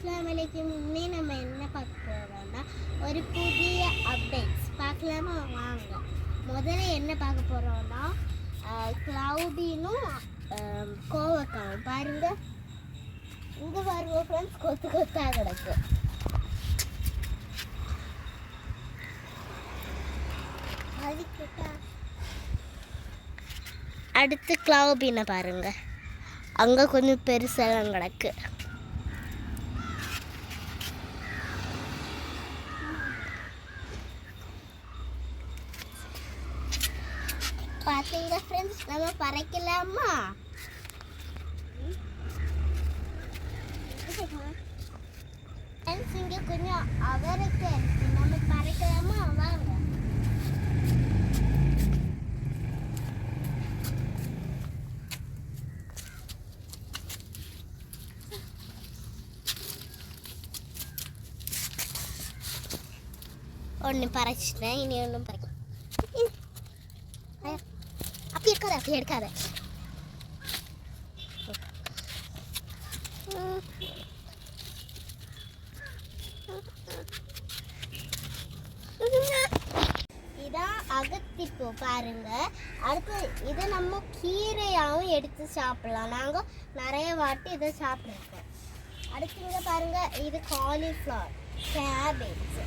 அஸ்ஸலாமு அலைக்கும். இன்னைக்கு நம்ம என்ன பார்க்க போகிறோம்னா ஒரு புதிய அப்டேட்ஸ் பார்க்கலாமா வாங்க. முதல்ல என்ன பார்க்க போகிறோம்னா க்ளவுடினும் கோவக்காவும் பாருங்க. இங்கே பாருங்க ஃப்ரெண்ட்ஸ், கொத்து கொத்தாக கிடக்கு. அடுத்து க்ளவுடினை பாருங்க, அங்கே கொஞ்சம் பெருசெல்லாம் கிடக்கு. பார்த்தீங்க ஃப்ரெண்ட்ஸ், நம்ம பறக்கலாமா? ஃப்ரெண்ட்ஸ், இங்கே கொஞ்சம் அவருக்கு இருக்கு, நம்ம பறக்கலாமா? வாங்க. ஒன்று பறச்சிட்டேன், இனி ஒன்றும் பறக்க. அப்படி இருக்காது, அப்படி எடுக்காத. இதான் அகத்திப்பூ பாருங்க. அடுத்து இதை நம்ம கீரையாகவும் எடுத்து சாப்பிடலாம். நாங்கள் நிறைய வாட்டி இதை சாப்பிட்ருக்கோம். அடுத்து இங்கே பாருங்க, இது காலிஃப்ளவர், கேபேஜ்,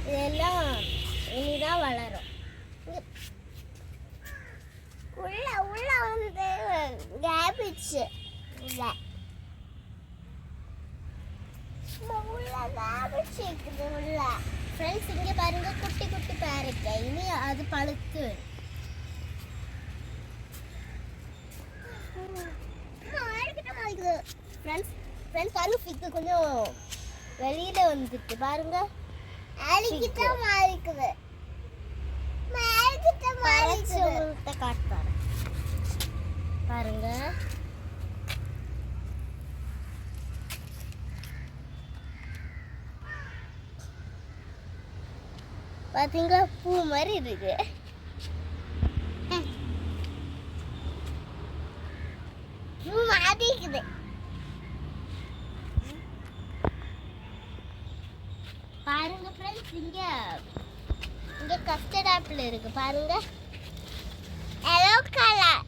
இதெல்லாம் இனிதான் வளரும். உள்ள உள்ள வந்து கேபேஜ் இல்லை, உள்ள கேபேஜ் இருக்குது உள்ள. ஃப்ரெண்ட்ஸ், இங்கே பாருங்க, குட்டி குட்டி பேரக்காய், இனி அது பழுத்து. ஃப்ரெண்ட்ஸ் ஃப்ரெண்ட்ஸ் பாருங்க, ஃபிக்கு கொஞ்சம் வெளியில வந்துட்டு பாருங்க. காட்டுறேன் பாருங்க. பாத்தீங்களா, பூ மாதிரி இருக்கு. பூ மாதிரி இருக்குது. பாருங்க ஃப்ரெண்ட்ஸ், இங்க கஸ்டர்ட் ஆப்பிள் இருக்கு பாருங்க, எல்லோ கலர்.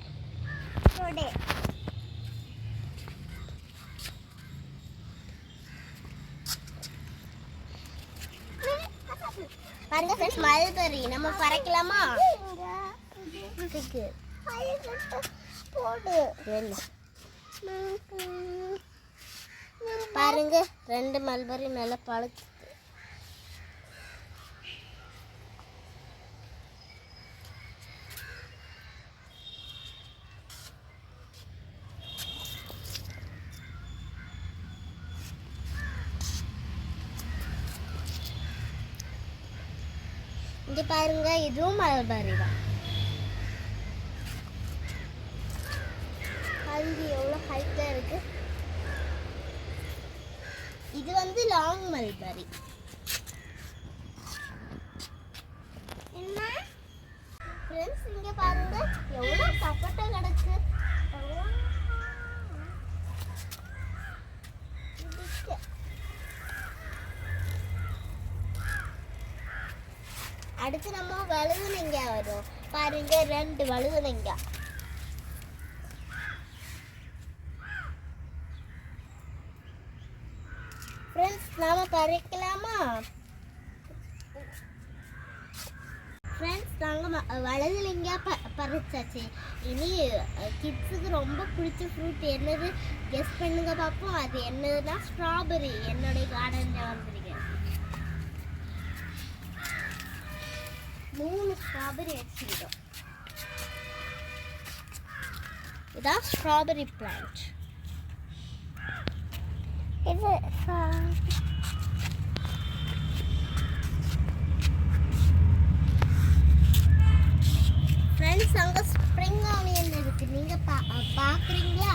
பாருங்க ஃப்ரெண்ட்ஸ், மல்பெரி நம்ம பறக்கலாமா? பாருங்க, 2 மல்பெரி நல்லா பழுத்து. இங்க பாருங்க, இதுவும் மல்பெரி தான். அது எவ்வளோ ஹைட்டா இருக்கு. இது வந்து லாங் மல்பெரி. என்ன ஃப்ரெண்ட்ஸ், இங்க பாருங்க எவ்வளோ சப்போட்டா கிடக்கு. அடுத்து நம்ம வழுதுனங்காய் வரும் பாருங்க, 2 வழுதுனங்காய். ஃப்ரெண்ட்ஸ், நாம பறிக்கலாமா? ஃப்ரெண்ட்ஸ், நாங்கள் வழுதுனங்காய் பறிச்சாச்சு. இனி கிட்ஸுக்கு ரொம்ப பிடிச்ச ஃப்ரூட் என்னது கெஸ் பண்ணுங்க பார்ப்போம். அது என்னதுன்னா ஸ்ட்ராபெரி. என்னுடைய கார்டனில் வந்துருக்கேன். 3 ஸ்ட்ராபெரி வச்சுக்கிட்டோம். இதான் ஸ்ட்ராபெரி பிளான்ட். இது ஃப்ரெண்ட்ஸ், அங்கே ஸ்ப்ரிங் ஆனியன் இருக்கு, நீங்க பார்க்குறீங்களா?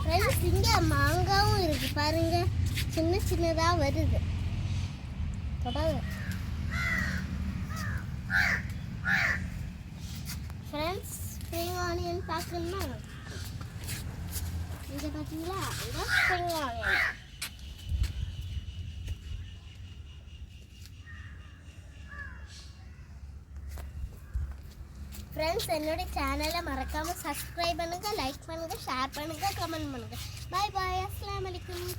ஃப்ரெண்ட்ஸ், இங்கே மாங்காவும் இருக்கு பாருங்க, சின்ன சின்னதாக வருது. ஃப்ரெண்ட்ஸ், ஸ்ப்ரிங் ஆனியன் பார்க்கணுமா? இங்கே பார்த்தீங்களா, இதுதான் ஸ்ப்ரிங் ஆனியன். ஃப்ரெண்ட்ஸ், என்னோட சேனலை மறக்காமல் சப்ஸ்கிரைப் பண்ணுங்கள், லைக் பண்ணுங்கள், ஷேர் பண்ணுங்கள், கமெண்ட் பண்ணுங்கள். பாய் பாய். அஸ்ஸலாமு அலைக்கும்.